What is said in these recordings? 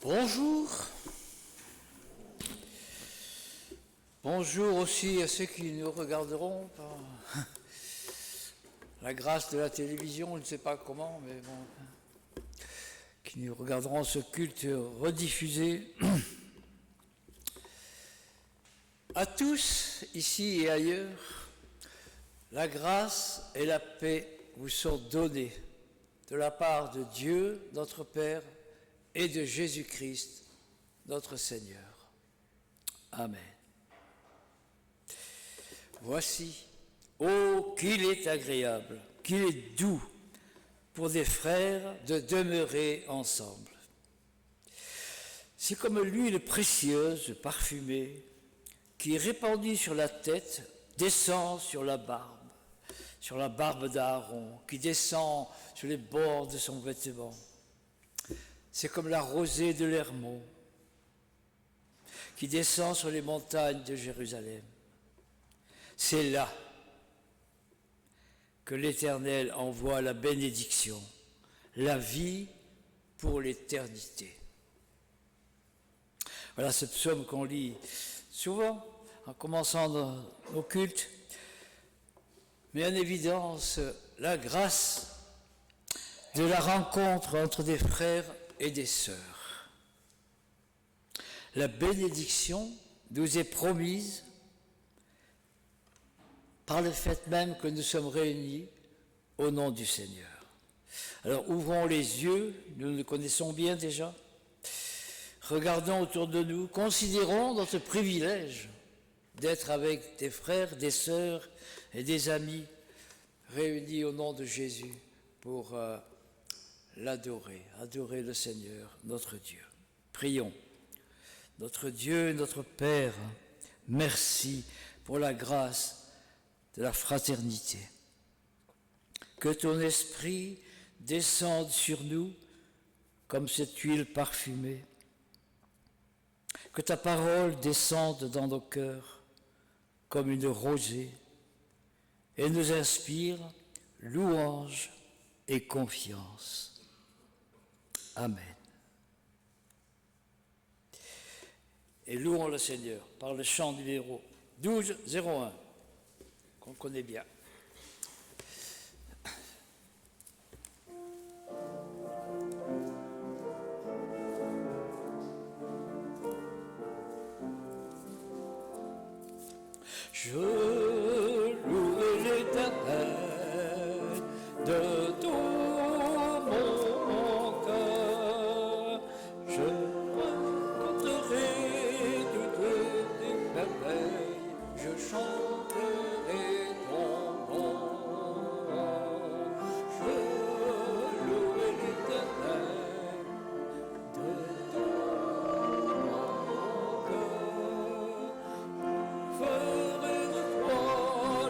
Bonjour. Bonjour aussi à ceux qui nous regarderont par la grâce de la télévision, je ne sais pas comment, mais bon, qui nous regarderont ce culte rediffusé. À tous, ici et ailleurs, la grâce et la paix vous sont données de la part de Dieu, notre Père, et de Jésus-Christ, notre Seigneur. Amen. Voici, oh, qu'il est agréable, qu'il est doux pour des frères de demeurer ensemble. C'est comme l'huile précieuse, parfumée, qui est répandue sur la tête, descend sur la barbe d'Aaron, qui descend sur les bords de son vêtement. C'est comme la rosée de l'Hermon, qui descend sur les montagnes de Jérusalem. C'est là que l'Éternel envoie la bénédiction, la vie pour l'éternité. Voilà ce psaume qu'on lit souvent en commençant nos cultes, met en évidence la grâce de la rencontre entre des frères et des sœurs. La bénédiction nous est promise par le fait même que nous sommes réunis au nom du Seigneur. Alors ouvrons les yeux, nous le connaissons bien déjà, regardons autour de nous, considérons notre privilège d'être avec des frères, des sœurs et des amis réunis au nom de Jésus pour l'adorer, adorer le Seigneur, notre Dieu. Prions. Notre Dieu, notre Père, merci pour la grâce de la fraternité. Que ton esprit descende sur nous comme cette huile parfumée. Que ta parole descende dans nos cœurs comme une rosée et nous inspire louange et confiance. Amen. Et louons le Seigneur par le chant numéro 1201, qu'on connaît bien. Je louerai l'Éternel de tout mon cœur. Je raconterai toutes tes merveilles. Je chanterai ton nom. Je louerai l'Éternel de tout mon cœur. Ferai de toi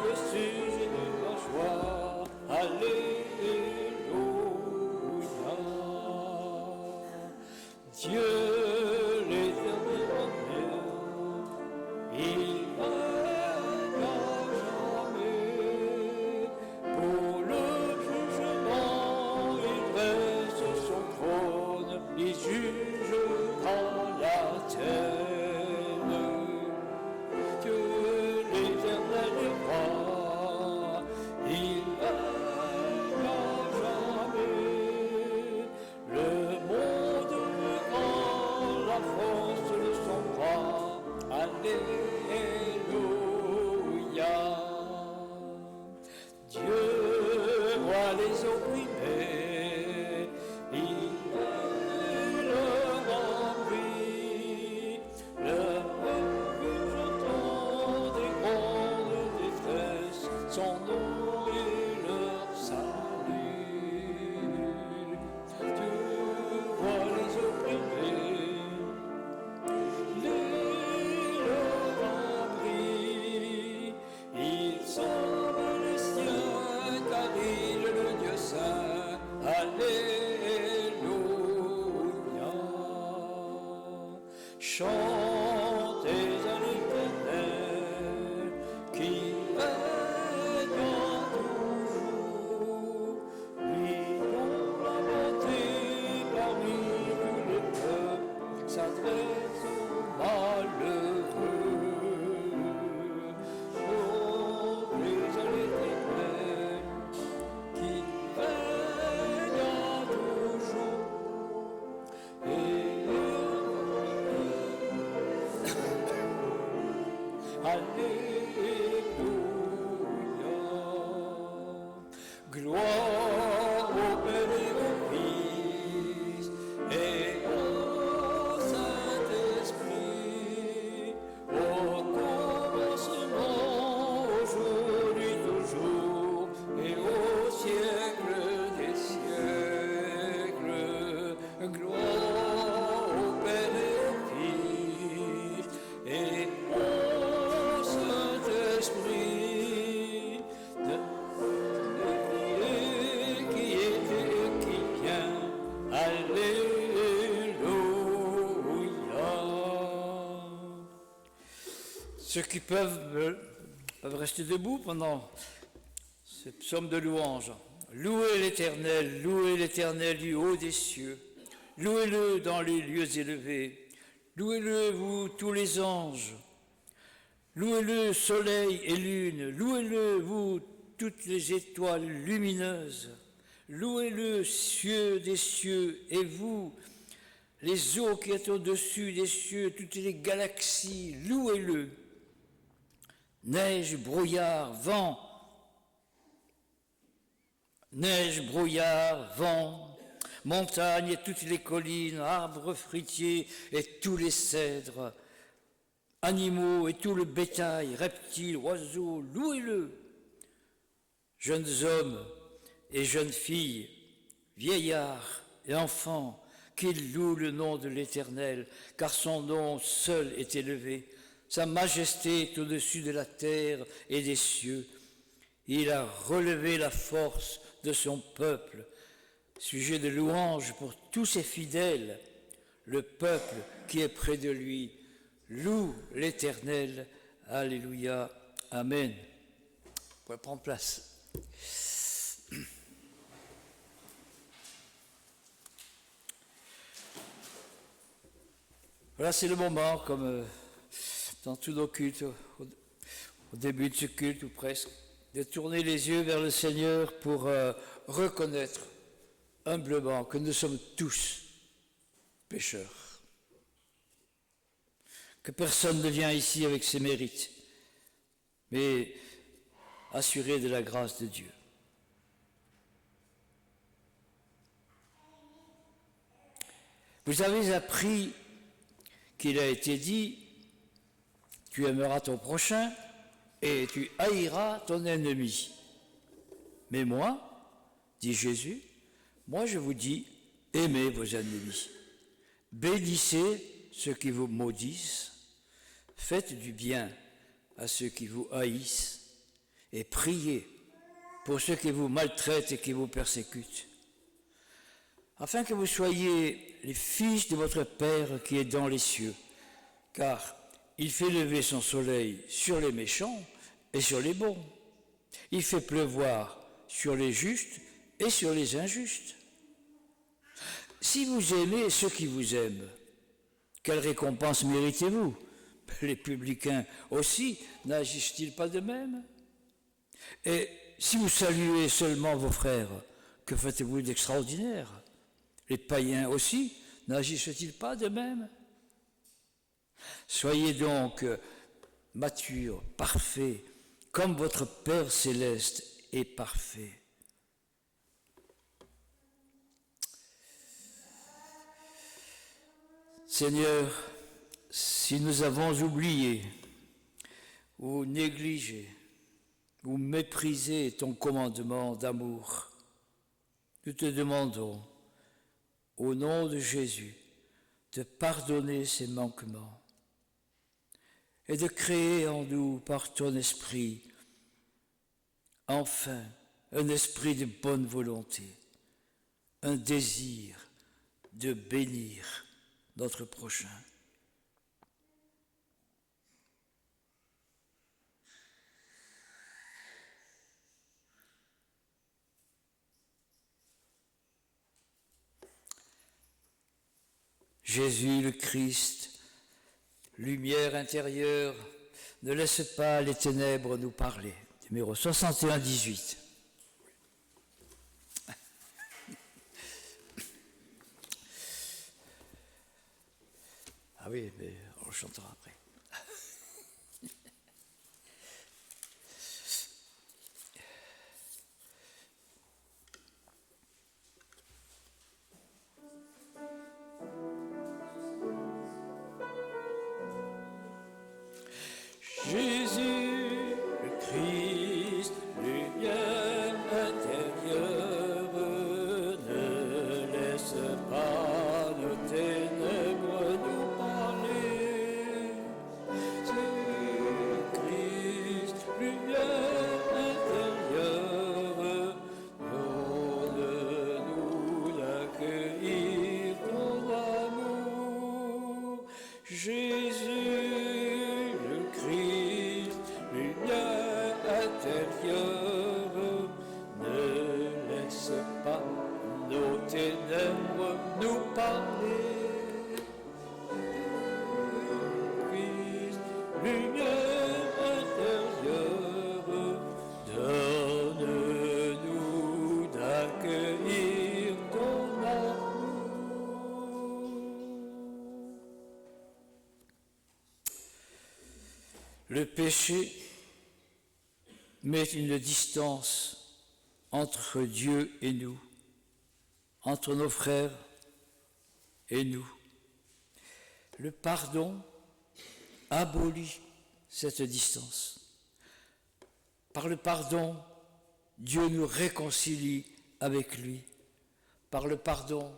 le sujet de ma joie. Alléluia. Dieu l'éternel, il règne jamais. Pour le jugement, il dresse son trône, il jugera la terre. Dieu l'éternel est roi, il règne jamais. Le monde rend la force de son bras. Alléluia. Dieu voit les opprimés, il leur envie. Le peuple j'entends des grandes détresses, son nom est leur salut. Dieu voit les opprimés, les leur envie. Il sauve les siens car il est le Dieu saint. Alléluia. Chantez à l'Éternel qui règne toujours, lui dont la bonté parmi tous les peuples Gloire au Père et au Fils et au Saint-Esprit, au commencement, aujourd'hui, toujours, et au siècle des siècles. Gloire au Père et au Fils et au Saint-Esprit, qui était et qui vient. Alléluia. Ceux qui peuvent rester debout pendant ce psaume de louange. Louez l'Éternel du haut des cieux. Louez-le dans les lieux élevés. Louez-le, vous, tous les anges. Louez-le, soleil et lune. Louez-le, vous, toutes les étoiles lumineuses. Louez-le, cieux des cieux, et vous, les eaux qui êtes au-dessus des cieux, toutes les galaxies. Louez-le. Neige, brouillard, vent. Neige, brouillard, vent, montagnes et toutes les collines, arbres fruitiers et tous les cèdres, animaux et tout le bétail, reptiles, oiseaux, louez-le. Jeunes hommes et jeunes filles, vieillards et enfants, qu'ils louent le nom de l'Éternel, car son nom seul est élevé. Sa majesté est au-dessus de la terre et des cieux. Il a relevé la force de son peuple. Sujet de louange pour tous ses fidèles, le peuple qui est près de lui. Loue l'Éternel. Alléluia. Amen. Vous pouvez prendre place. Voilà, c'est le moment, comme dans tous nos cultes, au début de ce culte ou presque, de tourner les yeux vers le Seigneur pour reconnaître humblement que nous sommes tous pécheurs. Que personne ne vient ici avec ses mérites, mais assuré de la grâce de Dieu. Vous avez appris qu'il a été dit, tu aimeras ton prochain et tu haïras ton ennemi. Mais moi, dit Jésus, moi je vous dis, aimez vos ennemis. Bénissez ceux qui vous maudissent, faites du bien à ceux qui vous haïssent et priez pour ceux qui vous maltraitent et qui vous persécutent, afin que vous soyez les fils de votre Père qui est dans les cieux, car il fait lever son soleil sur les méchants et sur les bons. Il fait pleuvoir sur les justes et sur les injustes. Si vous aimez ceux qui vous aiment, quelle récompense méritez-vous? Les publicains aussi n'agissent-ils pas de même? Et si vous saluez seulement vos frères, que faites-vous d'extraordinaire? Les païens aussi n'agissent-ils pas de même? Soyez donc matures, parfaits, comme votre Père céleste est parfait. Seigneur, si nous avons oublié ou négligé ou méprisé ton commandement d'amour, nous te demandons, au nom de Jésus, de pardonner ces manquements et de créer en nous, par ton esprit, enfin, un esprit de bonne volonté, un désir de bénir notre prochain. Jésus le Christ, lumière intérieure, ne laisse pas les ténèbres nous parler. Numéro 61-18. Ah oui, mais on le chantera après. parler. Christ, lumière intérieure, donne-nous d'accueillir ton amour. Le péché met une distance entre Dieu et nous, entre nos frères et nous. Le pardon abolit cette distance. Par le pardon, Dieu nous réconcilie avec lui. Par le pardon,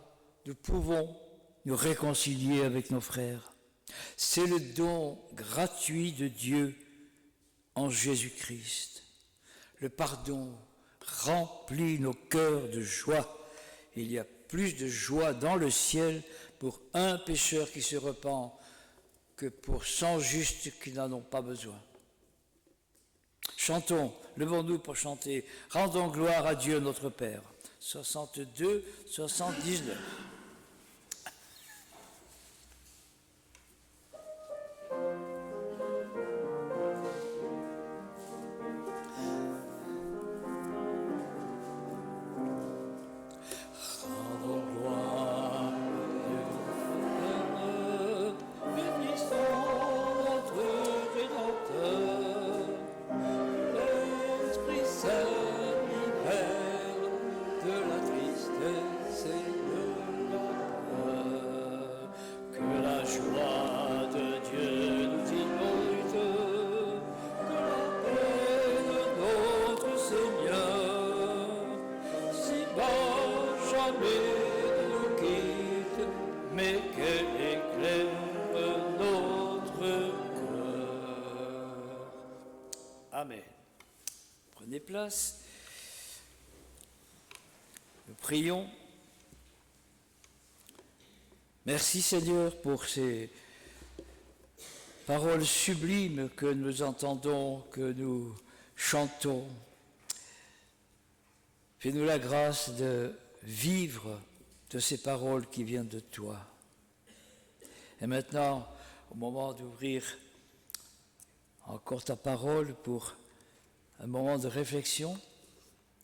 nous pouvons nous réconcilier avec nos frères. C'est le don gratuit de Dieu en Jésus-Christ. Le pardon remplit nos cœurs de joie. Il y a plus de joie dans le ciel pour un pécheur qui se repent que pour 100 justes qui n'en ont pas besoin. Chantons, levons-nous pour chanter, rendons gloire à Dieu notre Père. 62, 79. Amen. Prenez place. Nous prions. Merci Seigneur pour ces paroles sublimes que nous entendons, que nous chantons. Fais-nous la grâce de vivre de ces paroles qui viennent de toi. Et maintenant, au moment d'ouvrir encore ta parole pour un moment de réflexion,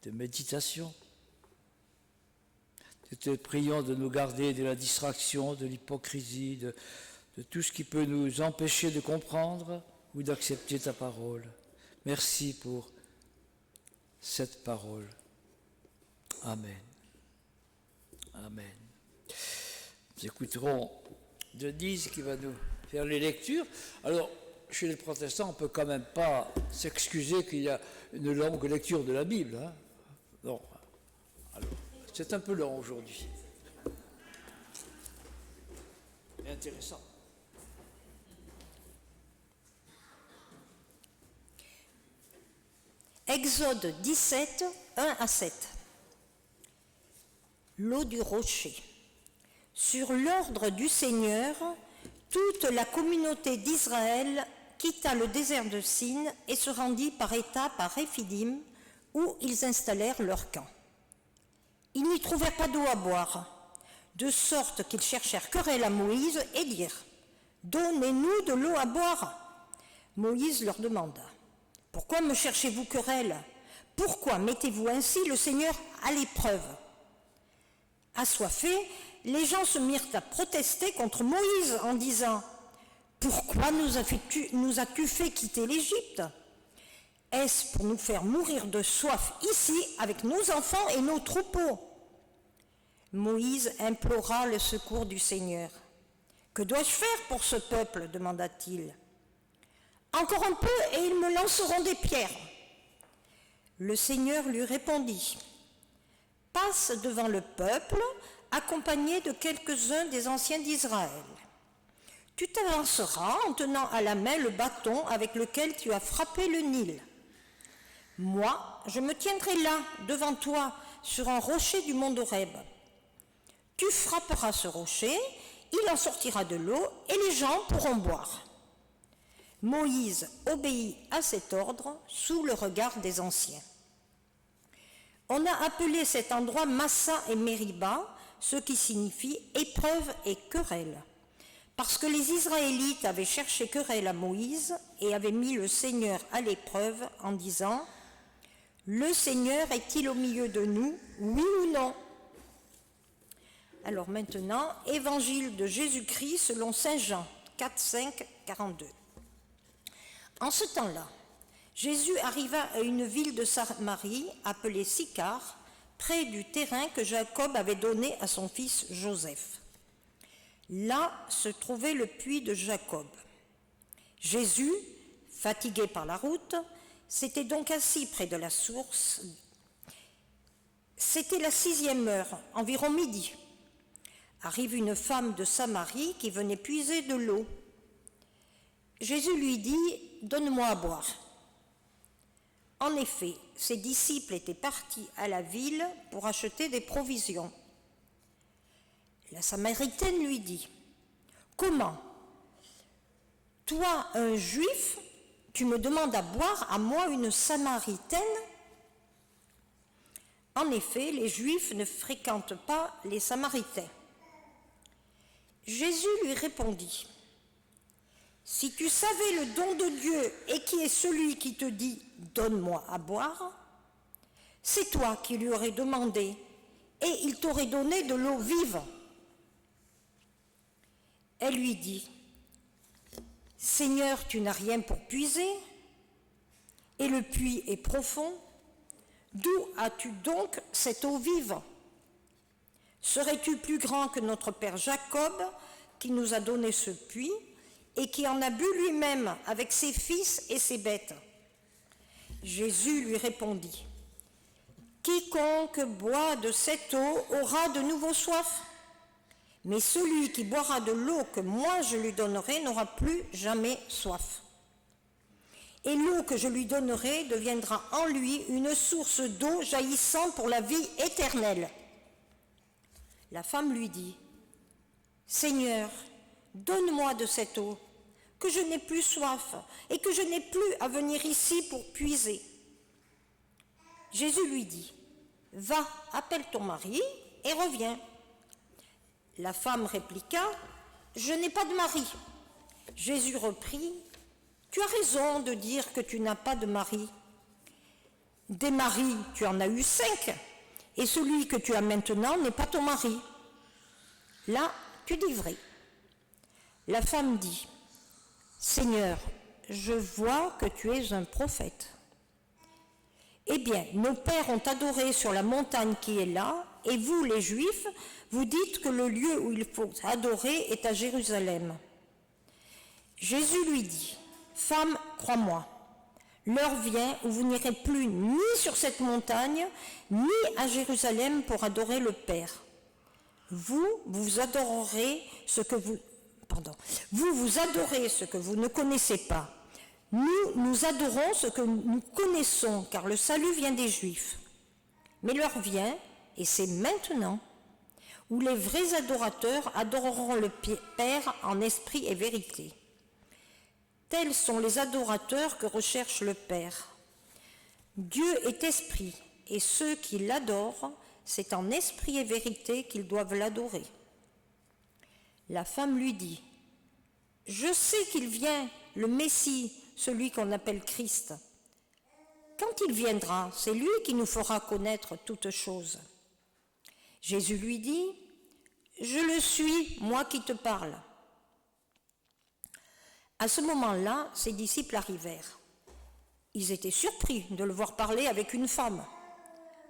de méditation. Nous te prions de nous garder de la distraction, de l'hypocrisie, de tout ce qui peut nous empêcher de comprendre ou d'accepter ta parole. Merci pour cette parole. Amen. Amen. Nous écouterons Denise qui va nous faire les lectures. Alors, chez les protestants, on ne peut quand même pas s'excuser qu'il y a une longue lecture de la Bible. Hein. Non. Alors, c'est un peu long aujourd'hui. Mais intéressant. Exode 17, 1 à 7. L'eau du rocher. Sur l'ordre du Seigneur, toute la communauté d'Israël quitta le désert de Sin et se rendit par étapes à Réphidim, où ils installèrent leur camp. Ils n'y trouvèrent pas d'eau à boire, de sorte qu'ils cherchèrent querelle à Moïse et dirent « Donnez-nous de l'eau à boire !» Moïse leur demanda « Pourquoi me cherchez-vous querelle ? Pourquoi mettez-vous ainsi le Seigneur à l'épreuve ?» Assoiffés, les gens se mirent à protester contre Moïse en disant « Pourquoi nous as-tu fait quitter l'Égypte ? Est-ce pour nous faire mourir de soif ici avec nos enfants et nos troupeaux ?» Moïse implora le secours du Seigneur. « Que dois-je faire pour ce peuple ?» demanda-t-il. « Encore un peu et ils me lanceront des pierres. » Le Seigneur lui répondit « Passe devant le peuple, accompagné de quelques-uns des anciens d'Israël. Tu t'avanceras en tenant à la main le bâton avec lequel tu as frappé le Nil. Moi, je me tiendrai là, devant toi, sur un rocher du mont Horeb. Tu frapperas ce rocher, il en sortira de l'eau et les gens pourront boire. » Moïse obéit à cet ordre sous le regard des anciens. On a appelé cet endroit Massa et Mériba ce qui signifie épreuve et querelle. Parce que les Israélites avaient cherché querelle à Moïse et avaient mis le Seigneur à l'épreuve en disant « Le Seigneur est-il au milieu de nous, oui ou non ?» Alors maintenant, Évangile de Jésus-Christ selon Saint Jean 4, 5, 42. En ce temps-là, Jésus arriva à une ville de Samarie appelée Sychar, près du terrain que Jacob avait donné à son fils Joseph. Là se trouvait le puits de Jacob. Jésus, fatigué par la route, s'était donc assis près de la source. C'était la 6e heure, environ midi. Arrive une femme de Samarie qui venait puiser de l'eau. Jésus lui dit « Donne-moi à boire ». En effet, ses disciples étaient partis à la ville pour acheter des provisions. La Samaritaine lui dit « Comment ? Toi, un Juif, tu me demandes à boire, à moi, une Samaritaine ?» En effet, les Juifs ne fréquentent pas les Samaritains. Jésus lui répondit « Si tu savais le don de Dieu et qui est celui qui te dit « Donne-moi à boire », c'est toi qui lui aurais demandé et il t'aurait donné de l'eau vive. » Elle lui dit « Seigneur, tu n'as rien pour puiser, et le puits est profond. D'où as-tu donc cette eau vive? Serais-tu plus grand que notre père Jacob, qui nous a donné ce puits, et qui en a bu lui-même avec ses fils et ses bêtes ?» Jésus lui répondit « Quiconque boit de cette eau aura de nouveau soif. Mais celui qui boira de l'eau que moi je lui donnerai n'aura plus jamais soif. Et l'eau que je lui donnerai deviendra en lui une source d'eau jaillissant pour la vie éternelle. » La femme lui dit « Seigneur, donne-moi de cette eau, que je n'ai plus soif et que je n'ai plus à venir ici pour puiser. » Jésus lui dit « Va, appelle ton mari et reviens. » La femme répliqua « Je n'ai pas de mari. » Jésus reprit « Tu as raison de dire que tu n'as pas de mari. Des maris, tu en as eu 5, et celui que tu as maintenant n'est pas ton mari. Là, tu dis vrai. » La femme dit « Seigneur, je vois que tu es un prophète. Eh bien, nos pères ont adoré sur la montagne qui est là, et vous, les Juifs, vous dites que le lieu où il faut adorer est à Jérusalem. » Jésus lui dit « Femme, crois-moi, l'heure vient où vous n'irez plus ni sur cette montagne, ni à Jérusalem pour adorer le Père. Vous adorez ce que vous adorez ce que vous ne connaissez pas. Nous adorons ce que nous connaissons, car le salut vient des Juifs. Mais l'heure vient, et c'est maintenant, où les vrais adorateurs adoreront le Père en esprit et vérité. Tels sont les adorateurs que recherche le Père. Dieu est esprit, et ceux qui l'adorent, c'est en esprit et vérité qu'ils doivent l'adorer. La femme lui dit « Je sais qu'il vient, le Messie, celui qu'on appelle Christ. Quand il viendra, c'est lui qui nous fera connaître toutes choses. » Jésus lui dit « Je le suis, moi qui te parle. » À ce moment-là, ses disciples arrivèrent. Ils étaient surpris de le voir parler avec une femme.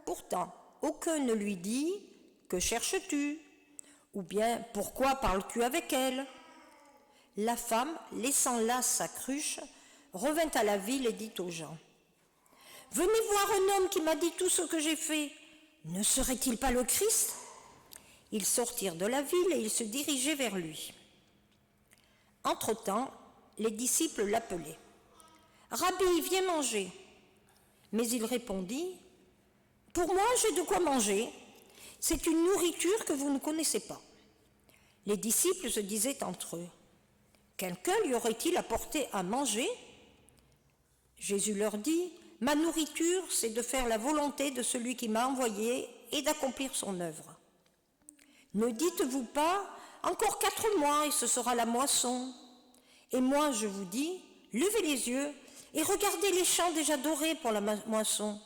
Pourtant, aucun ne lui dit « Que cherches-tu » ou bien « Pourquoi parles-tu avec elle ?» La femme, laissant là sa cruche, revint à la ville et dit aux gens « Venez voir un homme qui m'a dit tout ce que j'ai fait. Ne serait-il pas le Christ ?» Ils sortirent de la ville et ils se dirigeaient vers lui. Entre-temps, les disciples l'appelaient. « Rabbi, viens manger. » Mais il répondit « Pour moi, j'ai de quoi manger. C'est une nourriture que vous ne connaissez pas. » Les disciples se disaient entre eux « Quelqu'un lui aurait-il apporté à manger ?» Jésus leur dit « Ma nourriture, c'est de faire la volonté de celui qui m'a envoyé et d'accomplir son œuvre. Ne dites-vous pas, encore 4 mois et ce sera la moisson. Et moi, je vous dis, levez les yeux et regardez les champs déjà dorés pour la moisson.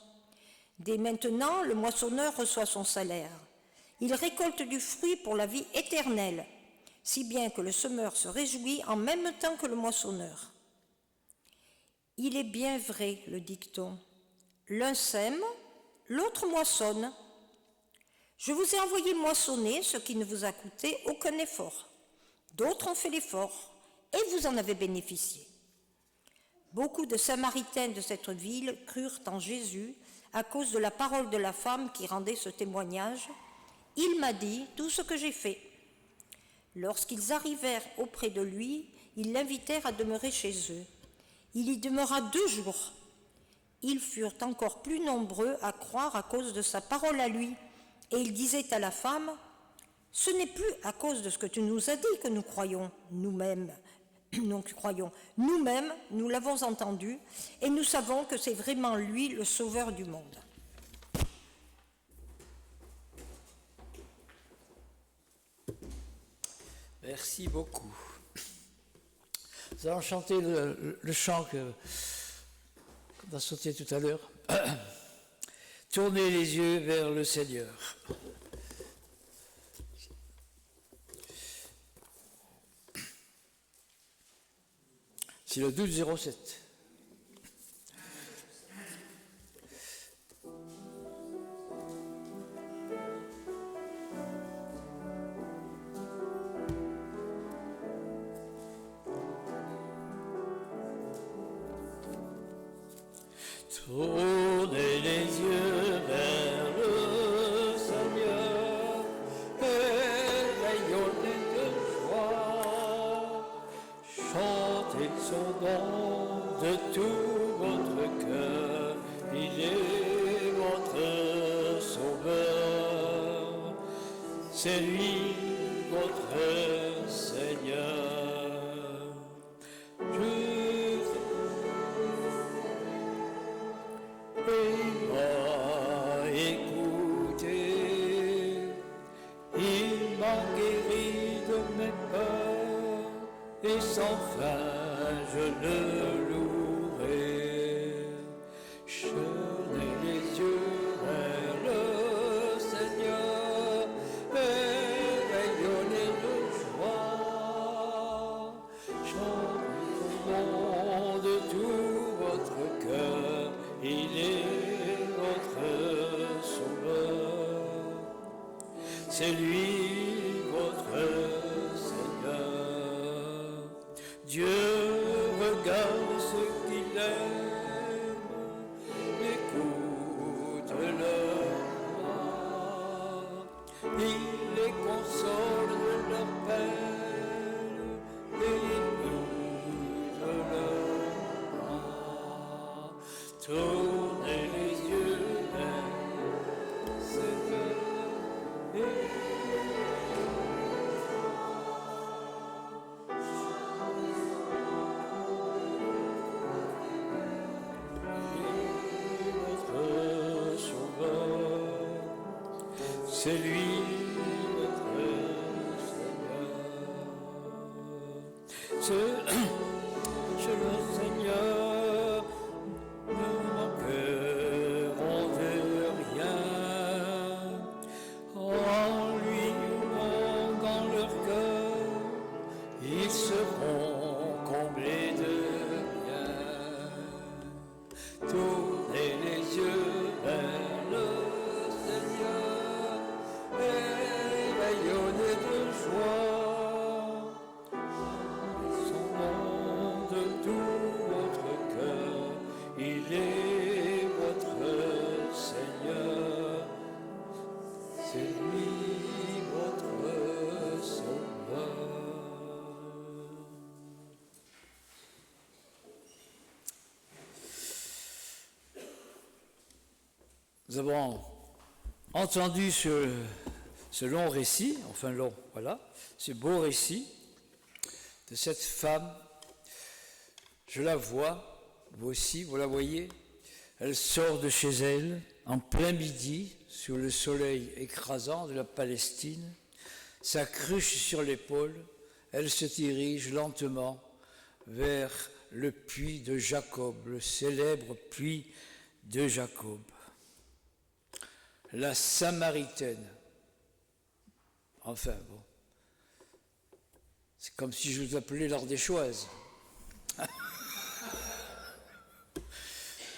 Dès maintenant, le moissonneur reçoit son salaire. Il récolte du fruit pour la vie éternelle, si bien que le semeur se réjouit en même temps que le moissonneur. Il est bien vrai, le dicton. L'un sème, l'autre moissonne. Je vous ai envoyé moissonner ce qui ne vous a coûté aucun effort. D'autres ont fait l'effort et vous en avez bénéficié. Beaucoup de Samaritains de cette ville crurent en Jésus à cause de la parole de la femme qui rendait ce témoignage. Il m'a dit tout ce que j'ai fait. Lorsqu'ils arrivèrent auprès de lui, ils l'invitèrent à demeurer chez eux. Il y demeura 2 jours. Ils furent encore plus nombreux à croire à cause de sa parole à lui. Et il disait à la femme, « Ce n'est plus à cause de ce que tu nous as dit que nous croyons nous-mêmes. Nous-mêmes, nous l'avons entendu et nous savons que c'est vraiment lui le sauveur du monde. » Merci beaucoup. Nous allons chanter le chant qu'on a sauté tout à l'heure. Tournez les yeux vers le Seigneur. C'est le 1207. Tournez les yeux vers le Seigneur et rayonnez de joie. Chantez son nom de tout votre cœur, il est votre sauveur. C'est lui votre Seigneur. Il m'a écouté, il m'a guéri de mes peurs, et sans fin je le louerai. Tournez les yeux vers le Seigneur et rayonnez de joie. Chantez son nom de tout votre cœur, il est votre sauveur, c'est lui votre Seigneur. Dieu regarde ceux qu'il aime, écoute leur voix, il les console de leur peine et il bouge leur bras. Tournez les yeux vers Seigneur et votre sauveur, c'est lui votre Seigneur. C'est le Seigneur. Ne manqueront de rien, en lui manquant leur cœur, ils seront comblés de bien. Tournez les yeux vers le Seigneur et rayonnez de joie, son nom de tout votre cœur. Il est votre Seigneur, c'est lui votre sauveur. Nous avons entendu ce long récit, enfin long, voilà, ce beau récit de cette femme. Je la vois. Vous aussi, vous la voyez, elle sort de chez elle en plein midi, sous le soleil écrasant de la Palestine, sa cruche sur l'épaule, elle se dirige lentement vers le puits de Jacob, le célèbre puits de Jacob. La Samaritaine. Enfin, bon. C'est comme si je vous appelais l'Ardéchoise.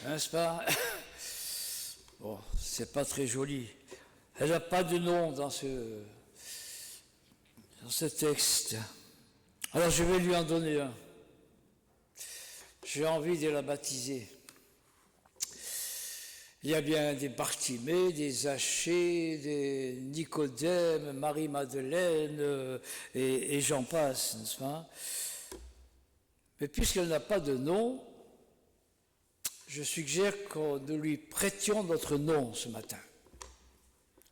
N'est-ce pas? Bon, c'est pas très joli. Elle n'a pas de nom dans ce texte. Alors je vais lui en donner un. J'ai envie de la baptiser. Il y a bien des Bartimée, des Zachée, des Nicodème, Marie-Madeleine, et j'en passe, n'est-ce pas? Mais puisqu'elle n'a pas de nom, je suggère que nous lui prêtions notre nom ce matin.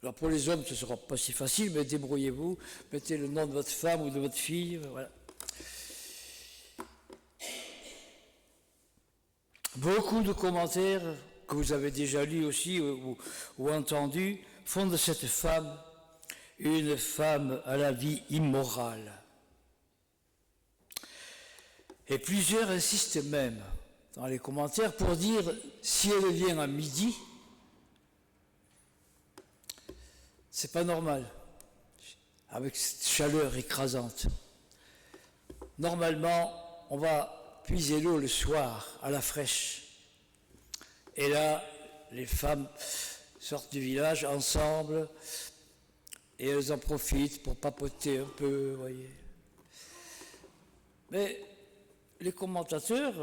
Alors pour les hommes, ce ne sera pas si facile, mais débrouillez-vous, mettez le nom de votre femme ou de votre fille, voilà. Beaucoup de commentaires que vous avez déjà lus aussi ou entendus font de cette femme une femme à la vie immorale. Et plusieurs insistent même dans les commentaires pour dire si elle vient à midi, c'est pas normal, avec cette chaleur écrasante. Normalement, on va puiser l'eau le soir à la fraîche. Et là, les femmes sortent du village ensemble et elles en profitent pour papoter un peu, vous voyez. Mais les commentateurs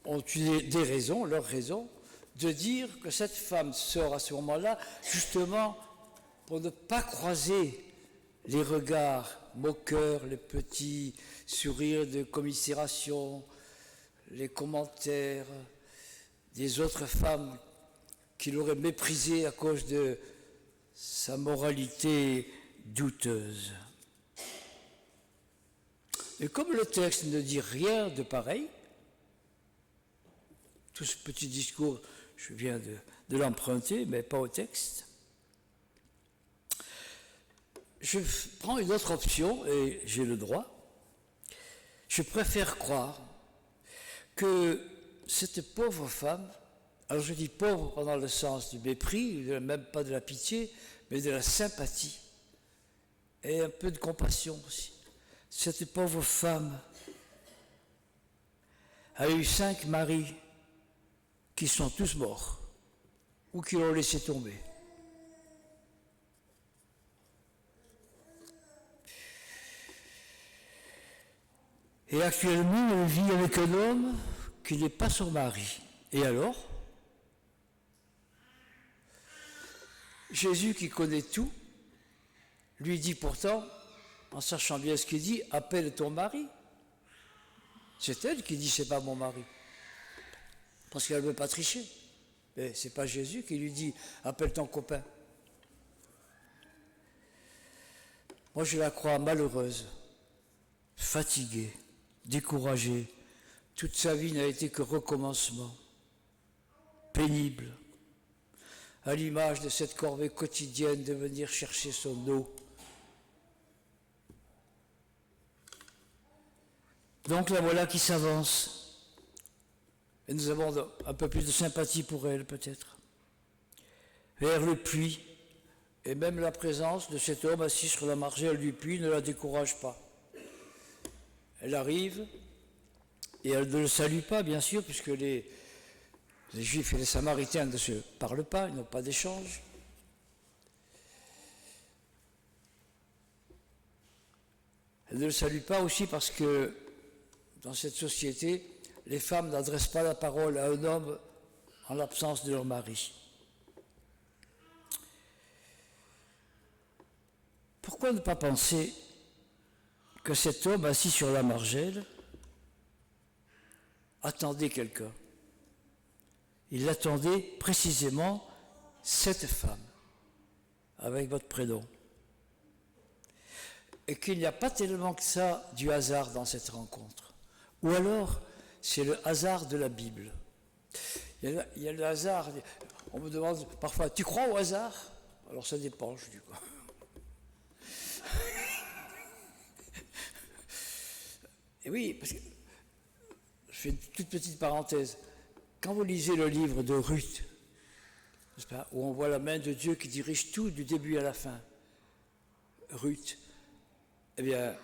ont eu des raisons, leurs raisons, de dire que cette femme sort à ce moment-là justement pour ne pas croiser les regards moqueurs, les petits sourires de commisération, les commentaires des autres femmes qui l'auraient méprisée à cause de sa moralité douteuse. Et comme le texte ne dit rien de pareil, tout ce petit discours, je viens de l'emprunter, mais pas au texte, je prends une autre option, et j'ai le droit. Je préfère croire que cette pauvre femme, alors je dis pauvre pas dans le sens du mépris, même pas de la pitié, mais de la sympathie, et un peu de compassion aussi. Cette pauvre femme a eu 5 maris qui sont tous morts ou qui l'ont laissé tomber. Et actuellement, elle vit avec un homme qui n'est pas son mari. Et alors, Jésus, qui connaît tout, lui dit pourtant, en sachant bien ce qu'il dit, appelle ton mari. C'est elle qui dit, c'est pas mon mari. Parce qu'elle ne veut pas tricher. Mais c'est pas Jésus qui lui dit, appelle ton copain. Moi, je la crois malheureuse, fatiguée, découragée. Toute sa vie n'a été que recommencement, pénible, à l'image de cette corvée quotidienne de venir chercher son eau. Donc la voilà qui s'avance. Et nous avons un peu plus de sympathie pour elle, peut-être. Vers le puits, et même la présence de cet homme assis sur la margelle du puits ne la décourage pas. Elle arrive, et elle ne le salue pas, bien sûr, puisque les Juifs et les Samaritains ne se parlent pas, ils n'ont pas d'échange. Elle ne le salue pas aussi parce que, dans cette société, les femmes n'adressent pas la parole à un homme en l'absence de leur mari. Pourquoi ne pas penser que cet homme assis sur la margelle attendait quelqu'un? Il attendait précisément cette femme, avec votre prénom. Et qu'il n'y a pas tellement que ça du hasard dans cette rencontre. Ou alors, c'est le hasard de la Bible. Il y a le hasard. On me demande parfois, tu crois au hasard? Alors ça dépend, je dis quoi. Et oui, parce que je fais une toute petite parenthèse. Quand vous lisez le livre de Ruth, n'est-ce pas, où on voit la main de Dieu qui dirige tout du début à la fin, Ruth, eh bien,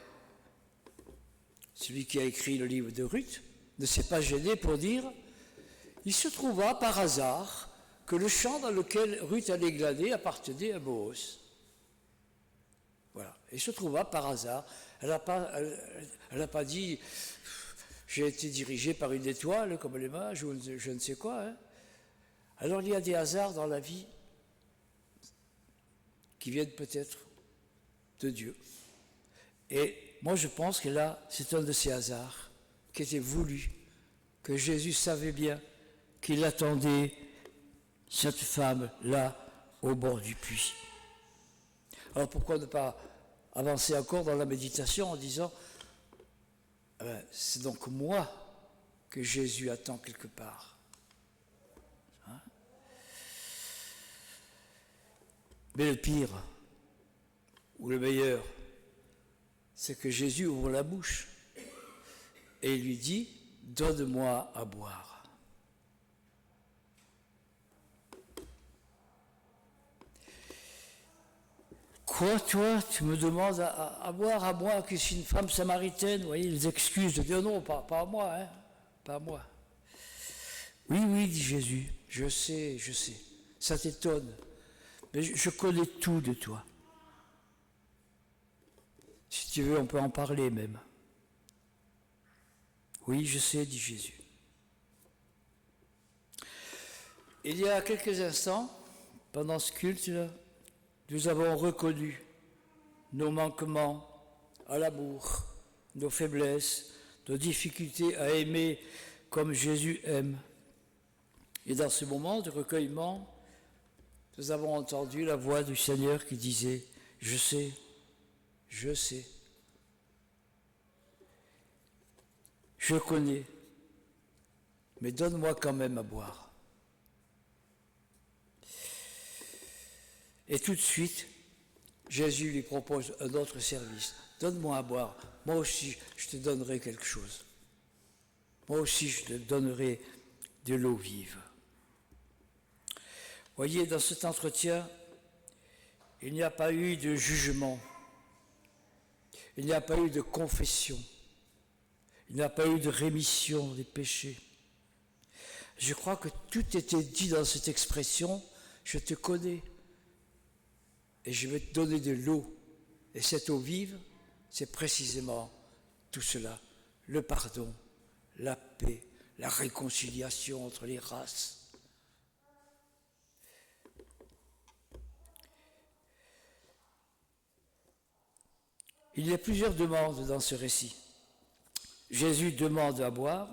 celui qui a écrit le livre de Ruth ne s'est pas gêné pour dire « Il se trouva par hasard que le champ dans lequel Ruth allait glaner appartenait à Boaz. » Voilà. Il se trouva par hasard. Elle n'a pas dit « J'ai été dirigé par une étoile comme les mages » ou je ne sais quoi. Hein. Alors il y a des hasards dans la vie qui viennent peut-être de Dieu. Et moi je pense que là, c'est un de ces hasards qui était voulu, que Jésus savait bien qu'il attendait cette femme là au bord du puits. Alors pourquoi ne pas avancer encore dans la méditation en disant c'est donc moi que Jésus attend quelque part. Hein? Mais le pire, ou le meilleur, c'est que Jésus ouvre la bouche et il lui dit « Donne-moi à boire ». Quoi, toi, tu me demandes à boire à moi, que je suis une femme samaritaine? Vous voyez, les excuses de dire non, pas à moi, hein, pas à moi. Oui, oui, dit Jésus, je sais, ça t'étonne, mais je connais tout de toi. Si tu veux, on peut en parler même. Oui, je sais, dit Jésus. Il y a quelques instants, pendant ce culte-là, nous avons reconnu nos manquements à l'amour, nos faiblesses, nos difficultés à aimer comme Jésus aime. Et dans ce moment de recueillement, nous avons entendu la voix du Seigneur qui disait « Je sais, je connais, mais donne-moi quand même à boire. » Et tout de suite, Jésus lui propose un autre service. Donne-moi à boire. Moi aussi, je te donnerai quelque chose. Moi aussi, je te donnerai de l'eau vive. Voyez, dans cet entretien, il n'y a pas eu de jugement. Il n'y a pas eu de confession. Il n'y a pas eu de rémission des péchés. Je crois que tout était dit dans cette expression. Je te connais. Et je vais te donner de l'eau. Et cette eau vive, c'est précisément tout cela. Le pardon, la paix, la réconciliation entre les races. Il y a plusieurs demandes dans ce récit. Jésus demande à boire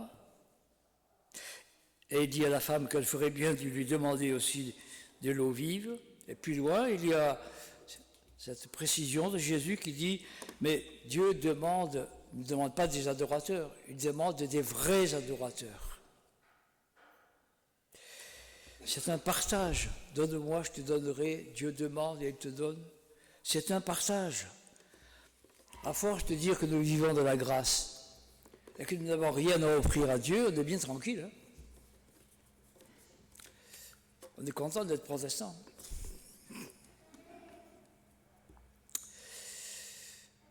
et il dit à la femme qu'elle ferait bien de lui demander aussi de l'eau vive. Et plus loin, il y a cette précision de Jésus qui dit « Mais Dieu ne demande pas des adorateurs, il demande des vrais adorateurs. » C'est un partage. Donne-moi, je te donnerai. Dieu demande et il te donne. C'est un partage. À force de dire que nous vivons de la grâce et que nous n'avons rien à offrir à Dieu, on est bien tranquille. Hein? On est content d'être protestant.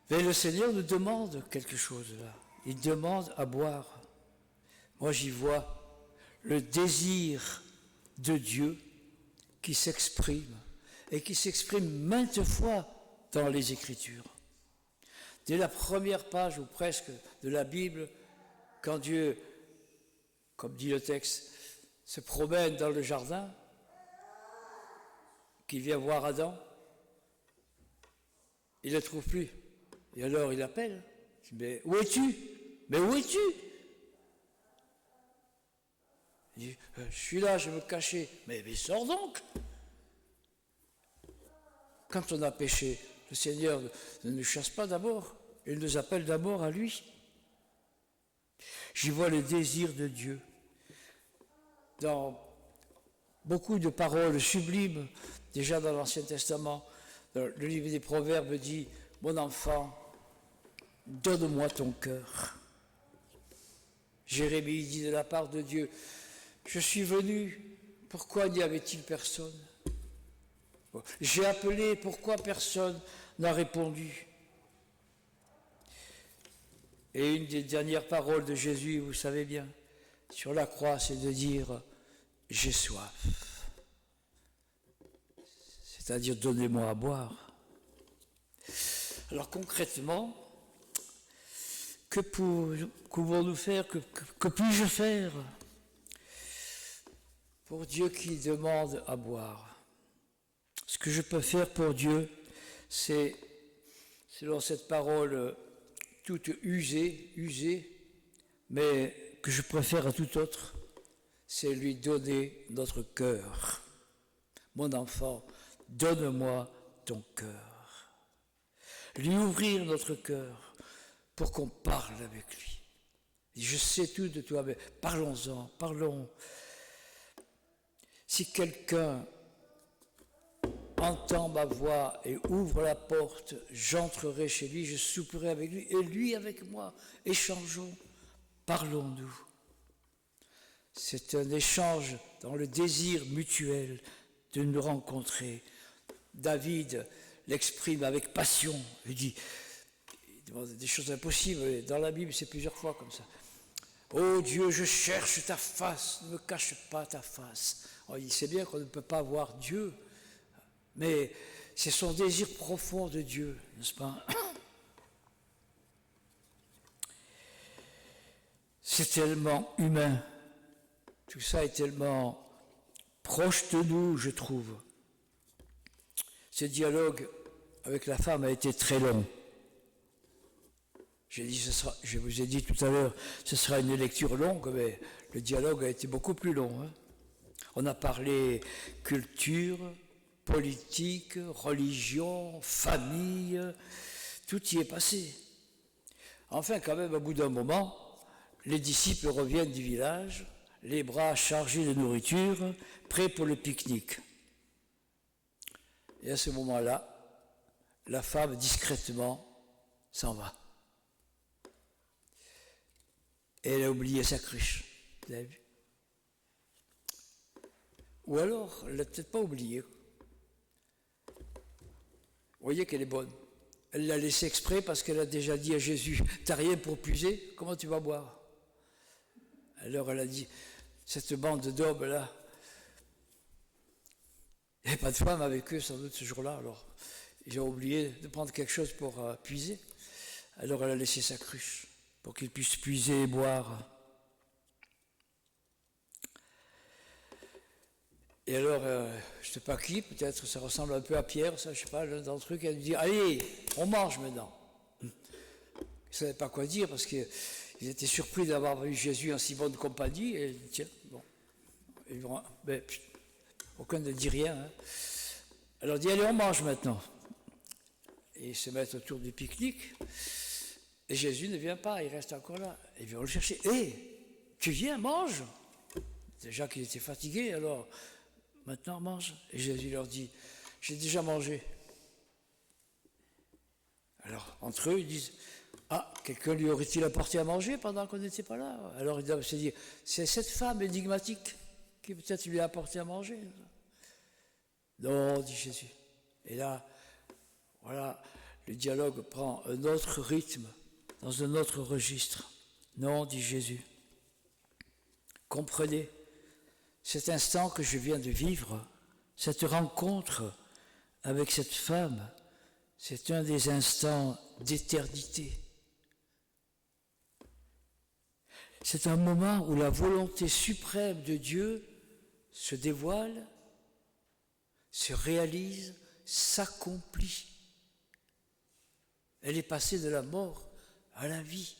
Mais le Seigneur nous demande quelque chose là. Il demande à boire. Moi j'y vois le désir de Dieu qui s'exprime et qui s'exprime maintes fois dans les Écritures. Dès la première page ou presque de la Bible, quand Dieu, comme dit le texte, se promène dans le jardin, qu'il vient voir Adam, il ne le trouve plus. Et alors il appelle, il dit, mais où es-tu? Mais où es-tu? Il dit, je suis là, je me cachais. Mais sors donc. Quand on a péché, le Seigneur ne nous chasse pas d'abord, il nous appelle d'abord à lui. J'y vois le désir de Dieu. Dans beaucoup de paroles sublimes, déjà dans l'Ancien Testament, le livre des Proverbes dit, mon enfant, donne-moi ton cœur. Jérémie dit de la part de Dieu, je suis venu, pourquoi n'y avait-il personne? J'ai appelé, pourquoi personne n'a répondu? Et une des dernières paroles de Jésus, vous savez bien, sur la croix, c'est de dire « j'ai soif ». C'est-à-dire « donnez-moi à boire ». Alors concrètement, que pouvons-nous faire, que puis-je faire pour Dieu qui demande à boire? Ce que je peux faire pour Dieu, c'est, selon cette parole toute usée, mais que je préfère à tout autre, c'est lui donner notre cœur. Mon enfant, donne-moi ton cœur. Lui ouvrir notre cœur pour qu'on parle avec lui. Je sais tout de toi, mais parlons-en, parlons. Si quelqu'un entend ma voix et ouvre la porte, j'entrerai chez lui, je souperai avec lui et lui avec moi. Échangeons, parlons-nous. C'est un échange dans le désir mutuel de nous rencontrer. David l'exprime avec passion. Il demande des choses impossibles. Dans la Bible, c'est plusieurs fois comme ça. Oh Dieu, je cherche ta face, ne me cache pas ta face. Alors, il sait bien qu'on ne peut pas voir Dieu, mais c'est son désir profond de Dieu, n'est-ce pas? C'est tellement humain. Tout ça est tellement proche de nous, je trouve. Ce dialogue avec la femme a été très long. Je vous ai dit tout à l'heure, ce sera une lecture longue, mais le dialogue a été beaucoup plus long. Hein. On a parlé culture, politique, religion, famille, tout y est passé. Enfin, quand même, au bout d'un moment, les disciples reviennent du village, les bras chargés de nourriture, prêts pour le pique-nique. Et à ce moment-là, la femme, discrètement, s'en va. Et elle a oublié sa cruche. Vous avez vu? Ou alors, elle ne l'a peut-être pas oubliée. Vous voyez qu'elle est bonne. Elle l'a laissé exprès parce qu'elle a déjà dit à Jésus, « T'as rien pour puiser, comment tu vas boire ?» Alors elle a dit, cette bande d'hommes là, il n'y avait pas de femme avec eux sans doute ce jour-là, alors ils ont oublié de prendre quelque chose pour puiser. Alors elle a laissé sa cruche pour qu'ils puissent puiser et boire. Et alors, je ne sais pas qui, peut-être ça ressemble un peu à Pierre, ça, je ne sais pas, l'un d'entre eux qui a dit, allez, on mange maintenant. Ils ne savaient pas quoi dire parce qu'ils étaient surpris d'avoir vu Jésus en si bonne compagnie. Et tiens, bon, mais, aucun ne dit rien. Hein. Alors, il dit, allez, on mange maintenant. Et ils se mettent autour du pique-nique. Et Jésus ne vient pas, il reste encore là. Ils vont le chercher. Hé, tu viens, mange. Déjà qu'il était fatigué, alors... Maintenant, mange. Et Jésus leur dit, j'ai déjà mangé. Alors, entre eux, ils disent, ah, quelqu'un lui aurait-il apporté à manger pendant qu'on n'était pas là? Alors, ils doivent se dire, c'est cette femme énigmatique qui peut-être lui a apporté à manger. Non, dit Jésus. Et là, voilà, le dialogue prend un autre rythme, dans un autre registre. Non, dit Jésus. Comprenez. Cet instant que je viens de vivre, cette rencontre avec cette femme, c'est un des instants d'éternité. C'est un moment où la volonté suprême de Dieu se dévoile, se réalise, s'accomplit. Elle est passée de la mort à la vie,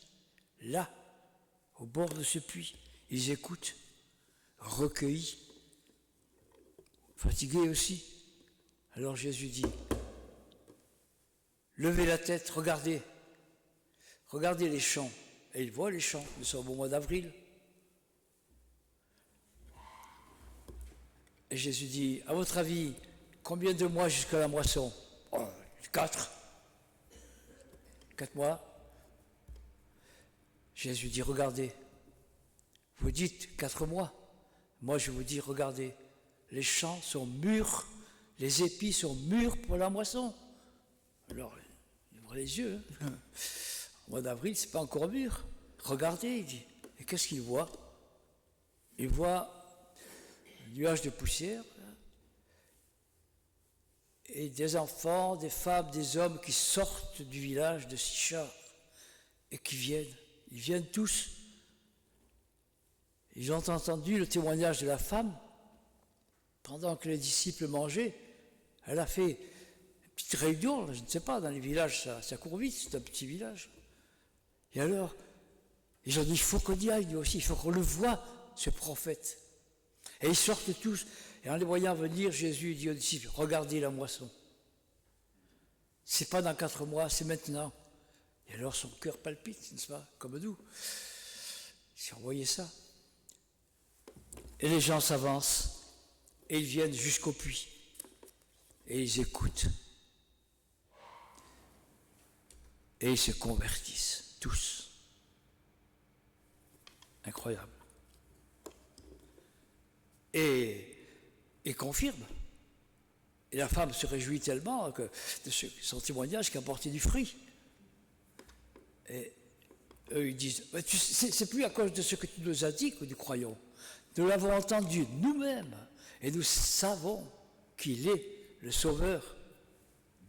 là, au bord de ce puits. Ils écoutent. Recueillis, fatigués aussi. Alors Jésus dit, levez la tête, regardez les champs. Et ils voient les champs, nous sommes au mois d'avril. Et Jésus dit, à votre avis, combien de mois jusqu'à la moisson? 4. 4 mois. Jésus dit, regardez, Vous dites 4 mois. Moi, je vous dis, regardez, les champs sont mûrs, les épis sont mûrs pour la moisson. Alors, il ouvre les yeux. Au mois d'avril, c'est pas encore mûr. Regardez, il dit. Et qu'est-ce qu'il voit? Il voit un nuage de poussière et des enfants, des femmes, des hommes qui sortent du village de Sichar et qui viennent. Ils viennent tous. Ils ont entendu le témoignage de la femme pendant que les disciples mangeaient. Elle a fait une petite réunion, je ne sais pas, dans les villages, ça court vite, c'est un petit village. Et alors, ils ont dit, il faut qu'on y aille nous aussi, il faut qu'on le voie, ce prophète. Et ils sortent tous, et en les voyant venir, Jésus dit aux disciples, regardez la moisson. C'est pas dans 4 mois, c'est maintenant. Et alors son cœur palpite, n'est-ce pas, comme nous. Si on voyait ça. Et les gens s'avancent, et ils viennent jusqu'au puits, et ils écoutent. Et ils se convertissent, tous. Incroyable. Et confirme. Et la femme se réjouit tellement de son témoignage qui a porté du fruit. Et eux, ils disent, c'est plus à cause de ce que tu nous as dit que nous croyons. Nous l'avons entendu nous-mêmes et nous savons qu'il est le sauveur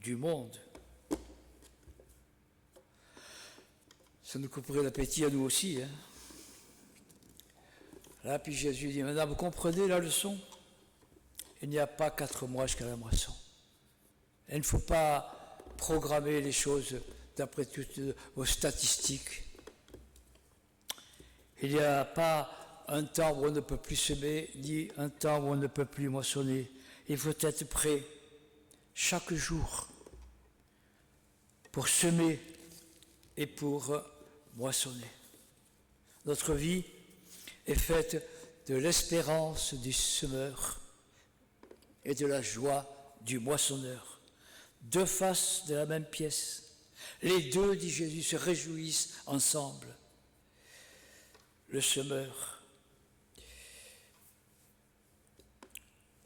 du monde. Ça nous couperait l'appétit à nous aussi. Hein. Là, puis Jésus dit, madame, vous comprenez la leçon? Il n'y a pas 4 mois jusqu'à la moisson. Il ne faut pas programmer les choses d'après toutes vos statistiques. Il n'y a pas un temps où on ne peut plus semer, ni un temps où on ne peut plus moissonner. Il faut être prêt chaque jour pour semer et pour moissonner. Notre vie est faite de l'espérance du semeur et de la joie du moissonneur. 2 faces de la même pièce. Les deux, dit Jésus, se réjouissent ensemble. Le semeur.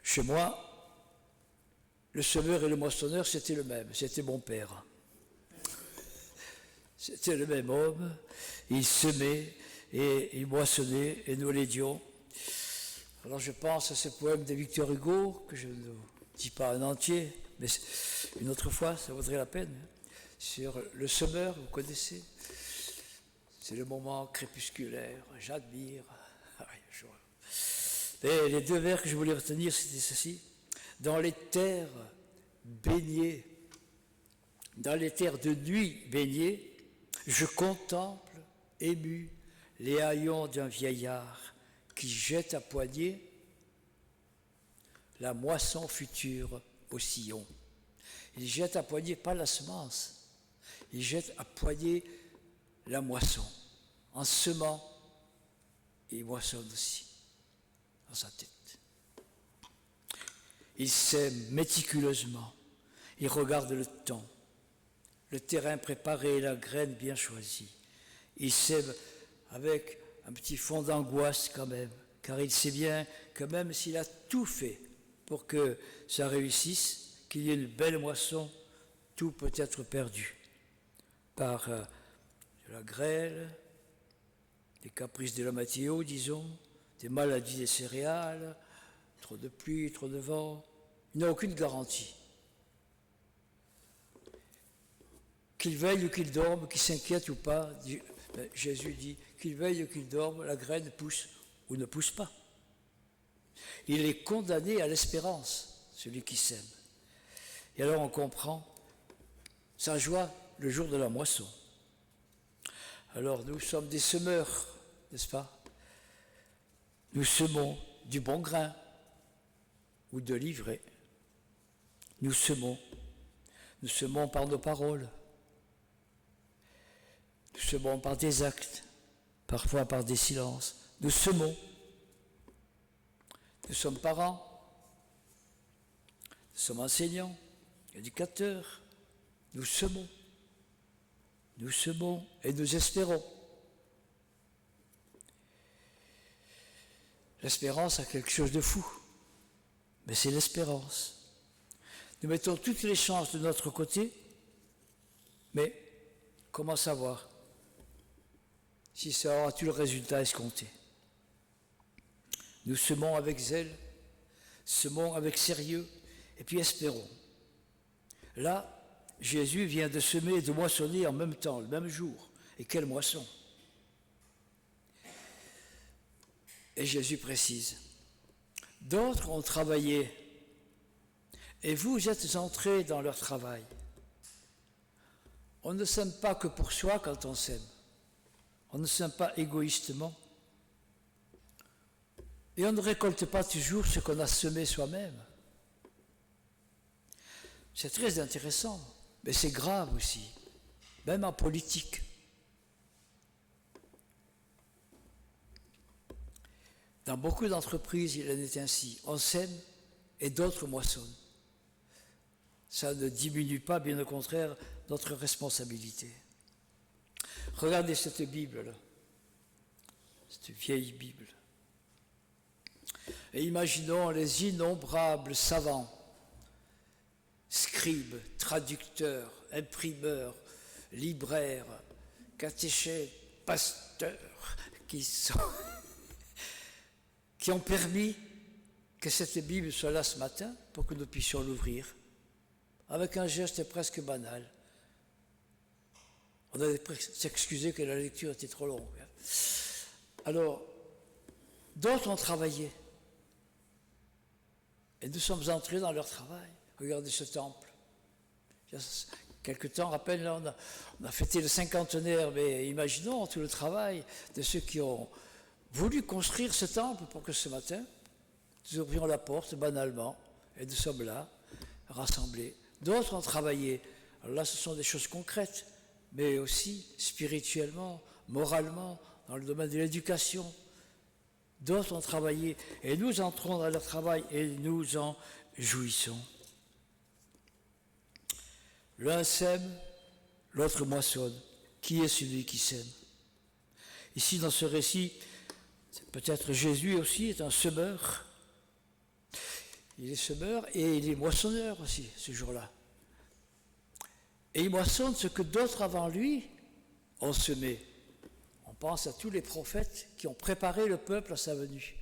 Chez moi, le semeur et le moissonneur, c'était le même, c'était mon père. C'était le même homme, il semait et il moissonnait, et nous l'aidions. Alors je pense à ce poème de Victor Hugo, que je ne dis pas en entier, mais une autre fois, ça vaudrait la peine, sur le semeur, vous connaissez. C'est le moment crépusculaire, j'admire. Et les 2 vers que je voulais retenir, c'était ceci. Dans les terres baignées, dans les terres de nuit baignées, je contemple, ému, les haillons d'un vieillard qui jette à poignée la moisson future au sillon. Il jette à poignée pas la semence, il jette à poignée la moisson. En semant, il moissonne aussi dans sa tête. Il sème méticuleusement, il regarde le temps, le terrain préparé et la graine bien choisie. Il sème avec un petit fond d'angoisse quand même, car il sait bien que même s'il a tout fait pour que ça réussisse, qu'il y ait une belle moisson, tout peut être perdu par de la grêle, des caprices de la météo, disons, des maladies des céréales, trop de pluie, trop de vent. Il n'a aucune garantie. Qu'il veille ou qu'il dorme, qu'il s'inquiète ou pas, Jésus dit qu'il veille ou qu'il dorme, la graine pousse ou ne pousse pas. Il est condamné à l'espérance, celui qui sème. Et alors on comprend sa joie le jour de la moisson. Alors nous sommes des semeurs, n'est-ce pas? Nous semons du bon grain ou de l'ivraie. Nous semons par nos paroles. Nous semons par des actes, parfois par des silences. Nous semons. Nous sommes parents, nous sommes enseignants, éducateurs. Nous semons et nous espérons. L'espérance a quelque chose de fou, mais c'est l'espérance. Nous mettons toutes les chances de notre côté, mais comment savoir si ça aura tout le résultat escompté? Nous semons avec zèle, semons avec sérieux, et puis espérons. Là, Jésus vient de semer et de moissonner en même temps, le même jour. Et quelle moisson! Et Jésus précise, d'autres ont travaillé, et vous êtes entrés dans leur travail. On ne sème pas que pour soi quand on sème. On ne sème pas égoïstement. Et on ne récolte pas toujours ce qu'on a semé soi-même. C'est très intéressant, mais c'est grave aussi, même en politique. Dans beaucoup d'entreprises, il en est ainsi. On sème et d'autres moissonnent. Ça ne diminue pas, bien au contraire, notre responsabilité. Regardez cette Bible-là, cette vieille Bible. Et imaginons les innombrables savants, scribes, traducteurs, imprimeurs, libraires, catéchètes, pasteurs, qui ont permis que cette Bible soit là ce matin pour que nous puissions l'ouvrir avec un geste presque banal. On avait s'excuser que la lecture était trop longue. Alors, d'autres ont travaillé. Et nous sommes entrés dans leur travail. Regardez ce temple. Il y a quelque temps, rappelle, là, on a fêté le cinquantenaire, mais imaginons tout le travail de ceux qui ont voulu construire ce temple pour que ce matin, nous ouvrions la porte banalement, et nous sommes là, rassemblés. D'autres ont travaillé. Alors là, ce sont des choses concrètes, mais aussi spirituellement, moralement, dans le domaine de l'éducation. D'autres ont travaillé, et nous entrons dans leur travail, et nous en jouissons. L'un sème, l'autre moissonne. Qui est celui qui sème? Ici, dans ce récit, peut-être Jésus aussi est un semeur. Il est semeur et il est moissonneur aussi, ce jour-là. Et il moissonne ce que d'autres avant lui ont semé. On pense à tous les prophètes qui ont préparé le peuple à sa venue.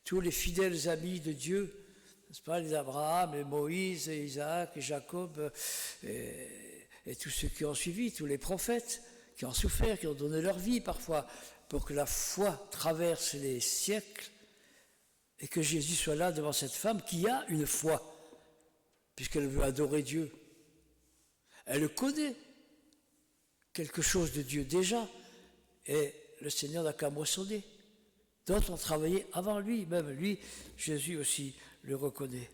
Tous les fidèles amis de Dieu, n'est-ce pas, les Abraham, et Moïse, et Isaac, et Jacob, et tous ceux qui ont suivi, tous les prophètes qui ont souffert, qui ont donné leur vie parfois, pour que la foi traverse les siècles et que Jésus soit là devant cette femme qui a une foi, puisqu'elle veut adorer Dieu. Elle connaît quelque chose de Dieu déjà, et le Seigneur n'a qu'à moissonner. D'autres ont travaillé avant lui, même lui, Jésus aussi le reconnaît.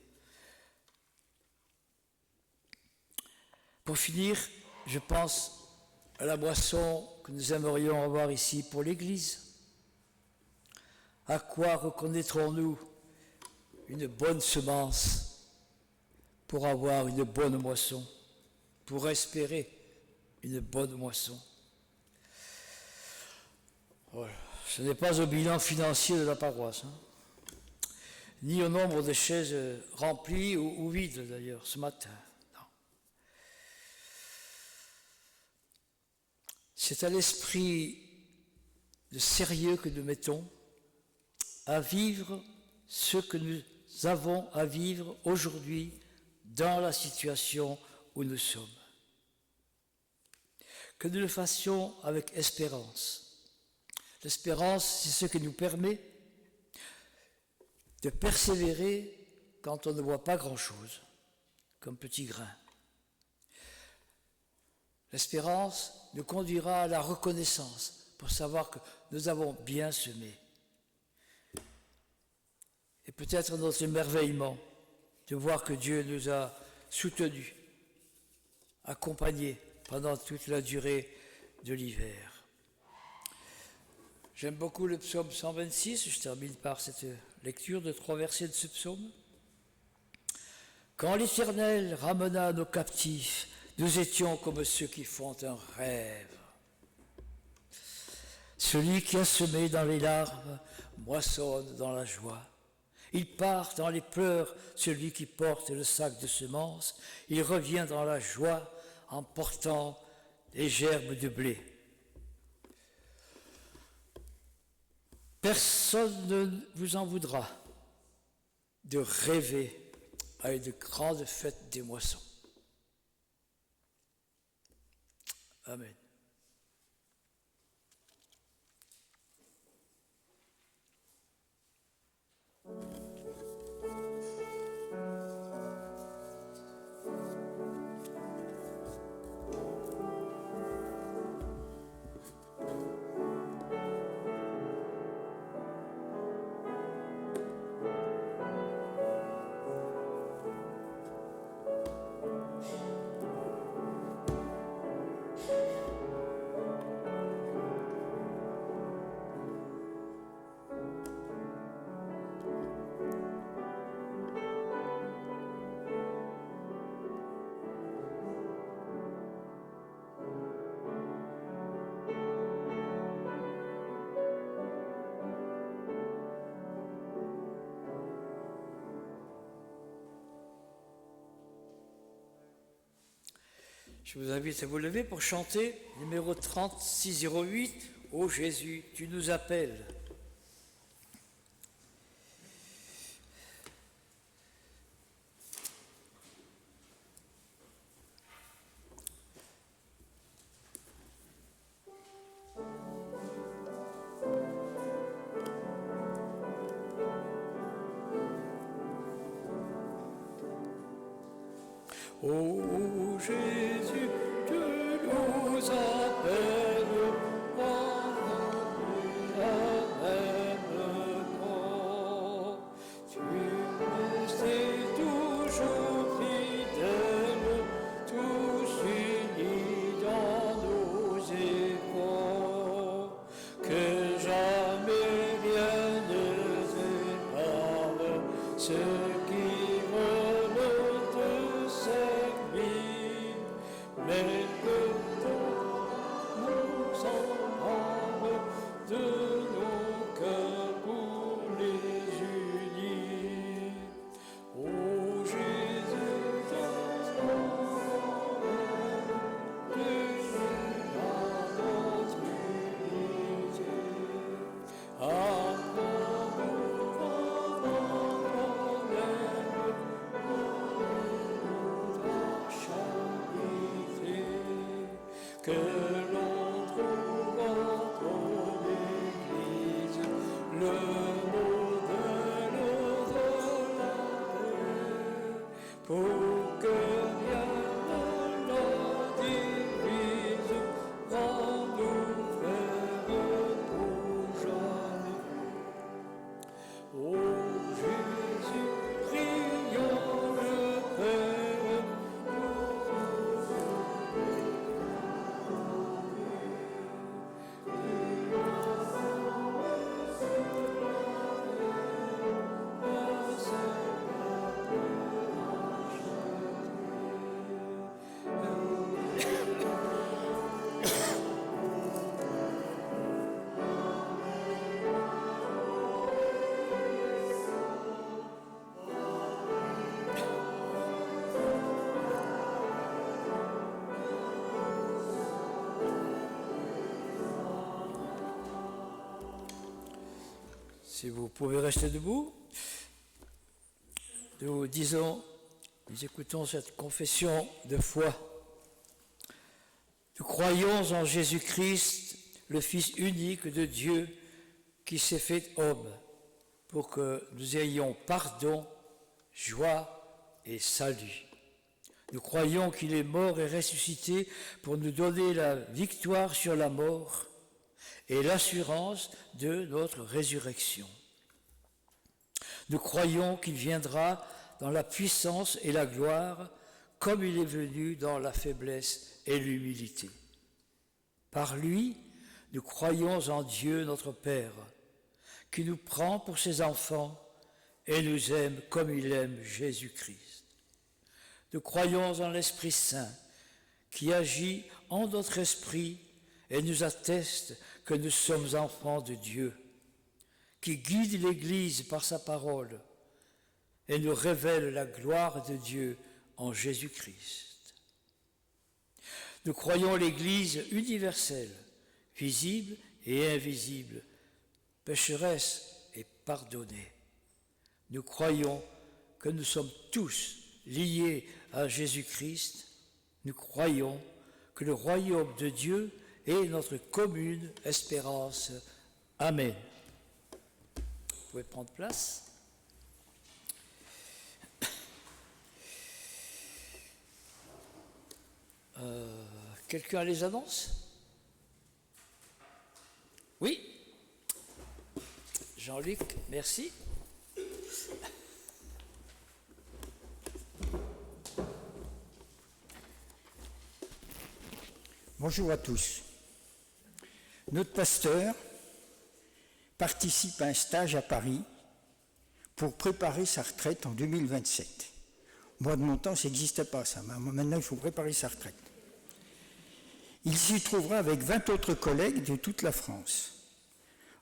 Pour finir, je pense à la moisson que nous aimerions avoir ici pour l'Église. À quoi reconnaîtrons-nous une bonne semence pour avoir une bonne moisson, pour espérer une bonne moisson? Voilà. Ce n'est pas au bilan financier de la paroisse, ni au nombre de chaises remplies ou vides d'ailleurs ce matin. Non. C'est à l'esprit de sérieux que nous mettons à vivre ce que nous avons à vivre aujourd'hui dans la situation où nous sommes. Que nous le fassions avec espérance. L'espérance, c'est ce qui nous permet de persévérer quand on ne voit pas grand-chose, comme petit grain. L'espérance nous conduira à la reconnaissance pour savoir que nous avons bien semé. Et peut-être notre émerveillement de voir que Dieu nous a soutenus, accompagnés pendant toute la durée de l'hiver. J'aime beaucoup le psaume 126, je termine par cette lecture de 3 versets de ce psaume. Quand l'Éternel ramena nos captifs, nous étions comme ceux qui font un rêve. Celui qui a semé dans les larmes moissonne dans la joie. Il part dans les pleurs, celui qui porte le sac de semences. Il revient dans la joie en portant les gerbes de blé. Personne ne vous en voudra de rêver à une grande fête des moissons. Amen. Je vous invite à vous lever pour chanter numéro 3608, « Ô Jésus, tu nous appelles ». Ô Jésus, tu nous appelles amène-moi. Tu restes toujours fidèle, tous unis dans nos efforts. Que jamais rien ne sépare ceux qui veulent te servir, mais que ton nous empare de nos cœurs pour les unir. Ô Jésus, notre unité. Accorde-nous ta charité, que l'on trouve entre l'Église le modèle de la paix, pour que rien ne la divise, rends-nous frères pour jamais. Ô Jésus, prions le Père, si vous pouvez rester debout, nous écoutons cette confession de foi. Nous croyons en Jésus-Christ, le Fils unique de Dieu, qui s'est fait homme, pour que nous ayons pardon, joie et salut. Nous croyons qu'il est mort et ressuscité pour nous donner la victoire sur la mort et l'assurance de notre résurrection. Nous croyons qu'il viendra dans la puissance et la gloire, comme il est venu dans la faiblesse et l'humilité. Par lui, nous croyons en Dieu notre Père, qui nous prend pour ses enfants et nous aime comme il aime Jésus-Christ. Nous croyons en l'Esprit Saint, qui agit en notre esprit et nous atteste que nous sommes enfants de Dieu, qui guide l'Église par sa parole et nous révèle la gloire de Dieu en Jésus-Christ. Nous croyons l'Église universelle, visible et invisible, pécheresse et pardonnée. Nous croyons que nous sommes tous liés à Jésus-Christ. Nous croyons que le royaume de Dieu est notre commune espérance. Amen. Vous pouvez prendre place. Quelqu'un a les annonces? Oui. Jean-Luc, merci. Bonjour à tous. Notre pasteur participe à un stage à Paris pour préparer sa retraite en 2027. Moi, de mon temps, ça n'existait pas, ça. Maintenant, il faut préparer sa retraite. Il s'y trouvera avec 20 autres collègues de toute la France.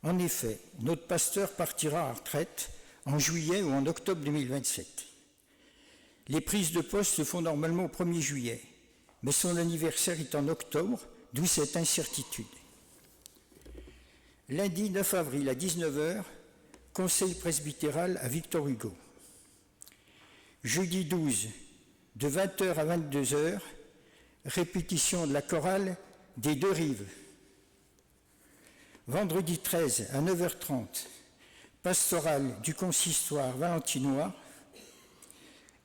En effet, notre pasteur partira à retraite en juillet ou en octobre 2027. Les prises de poste se font normalement au 1er juillet, mais son anniversaire est en octobre, d'où cette incertitude. Lundi 9 avril à 19h, conseil presbytéral à Victor Hugo. Jeudi 12, de 20h à 22h, répétition de la chorale des deux rives. Vendredi 13 à 9h30, pastorale du consistoire valentinois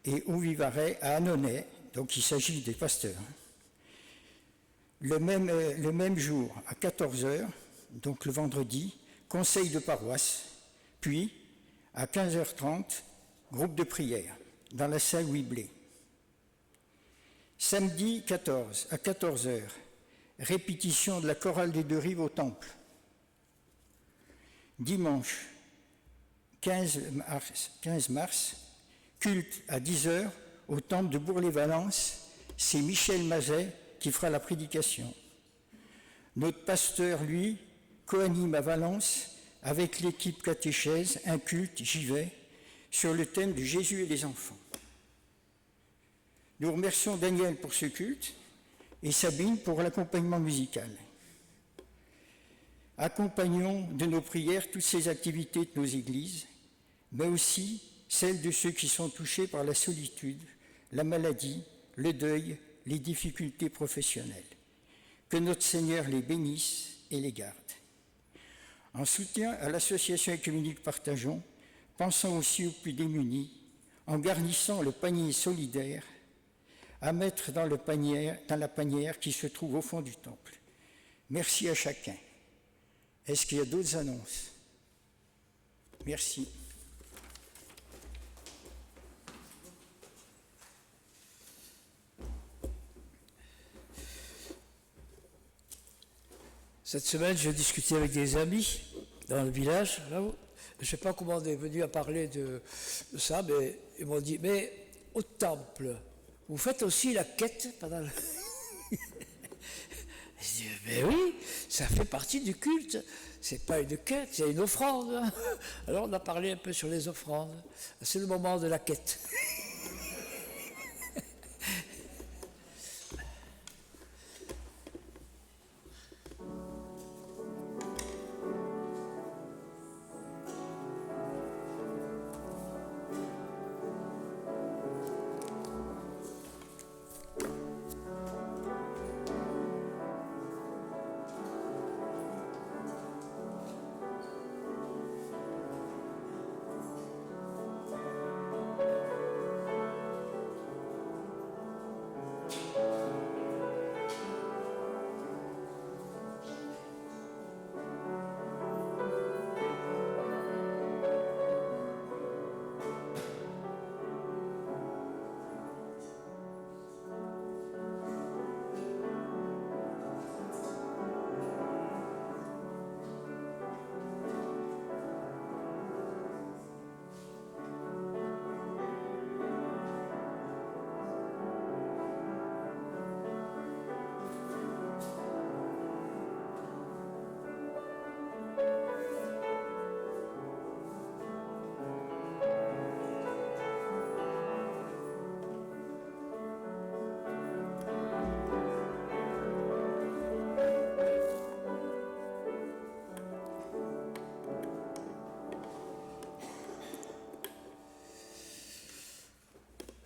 et au Vivarais à Annonay, donc il s'agit des pasteurs. Le même jour, à 14h, donc le vendredi, conseil de paroisse, puis à 15h30, groupe de prière, dans la salle Huiblé. Samedi 14, à 14h, répétition de la chorale des deux rives au temple. Dimanche 15 mars, culte à 10h au temple de Bourg-les-Valences. C'est Michel Mazet qui fera la prédication. Notre pasteur, lui, co-anime à Valence avec l'équipe catéchèse un culte, j'y vais, sur le thème de Jésus et les enfants. Nous remercions Daniel pour ce culte et Sabine pour l'accompagnement musical. Accompagnons de nos prières toutes ces activités de nos églises, mais aussi celles de ceux qui sont touchés par la solitude, la maladie, le deuil, les difficultés professionnelles. Que notre Seigneur les bénisse et les garde. En soutien à l'association œcuménique Partageons, pensons aussi aux plus démunis, en garnissant le panier solidaire à mettre dans la panière qui se trouve au fond du temple. Merci à chacun. Est-ce qu'il y a d'autres annonces? Merci. Cette semaine, je discutais avec des amis dans le village. Là, je ne sais pas comment on est venu à parler de ça, mais ils m'ont dit, mais au temple, vous faites aussi la quête pendant le... Je dis, mais oui, ça fait partie du culte. C'est pas une quête, c'est une offrande. Alors on a parlé un peu sur les offrandes. C'est le moment de la quête.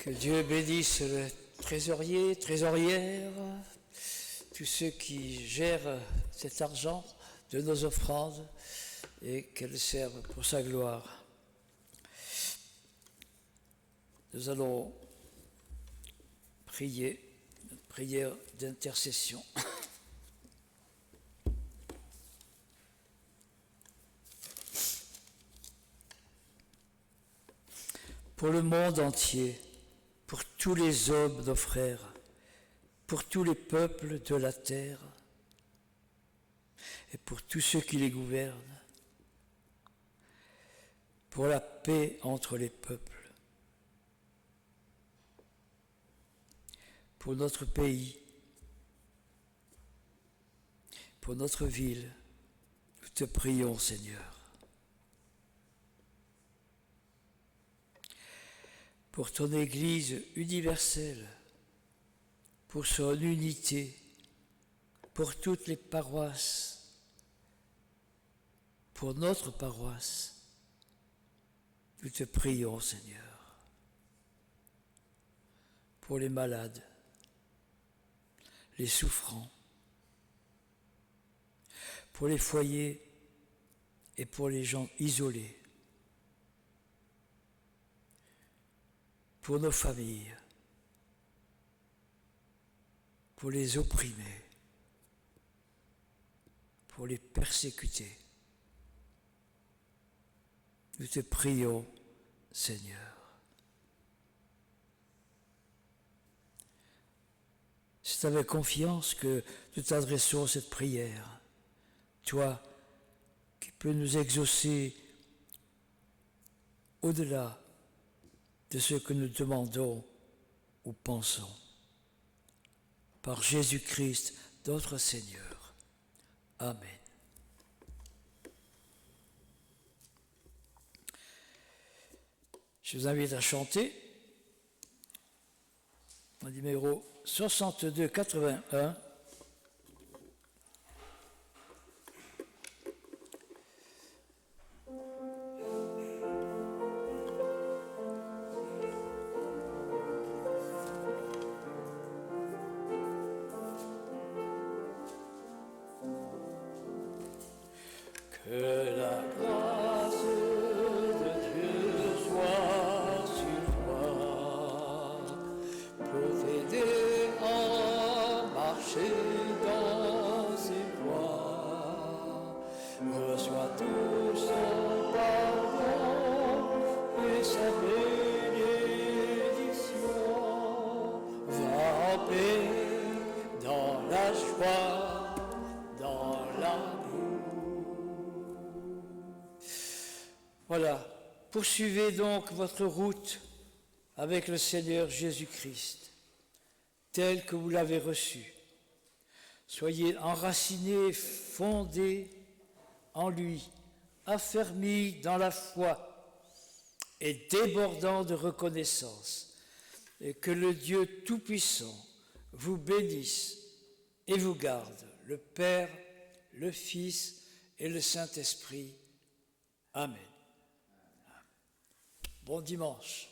Que Dieu bénisse le trésorier, trésorière, tous ceux qui gèrent cet argent de nos offrandes et qu'elles servent pour sa gloire. Nous allons prier, une prière d'intercession. Pour le monde entier, pour tous les hommes, nos frères, pour tous les peuples de la terre et pour tous ceux qui les gouvernent, pour la paix entre les peuples, pour notre pays, pour notre ville, nous te prions, Seigneur. Pour ton Église universelle, pour son unité, pour toutes les paroisses, pour notre paroisse, nous te prions, Seigneur. Pour les malades, les souffrants, pour les foyers et pour les gens isolés, pour nos familles, pour les opprimés, pour les persécutés. Nous te prions, Seigneur. C'est avec confiance que nous t'adressons cette prière. Toi qui peux nous exaucer au-delà de ce que nous demandons ou pensons. Par Jésus-Christ, notre Seigneur. Amen. Je vous invite à chanter au numéro 62-81. Que la grâce de Dieu soit sur toi pour t'aider à marcher dans ses voies. Reçois tout son pardon et sa bénédiction. Va en paix dans la joie, dans l'amour. Voilà, poursuivez donc votre route avec le Seigneur Jésus-Christ, tel que vous l'avez reçu. Soyez enracinés, fondés en lui, affermis dans la foi et débordants de reconnaissance. Et que le Dieu Tout-Puissant vous bénisse et vous garde, le Père, le Fils et le Saint-Esprit. Amen. Bon dimanche.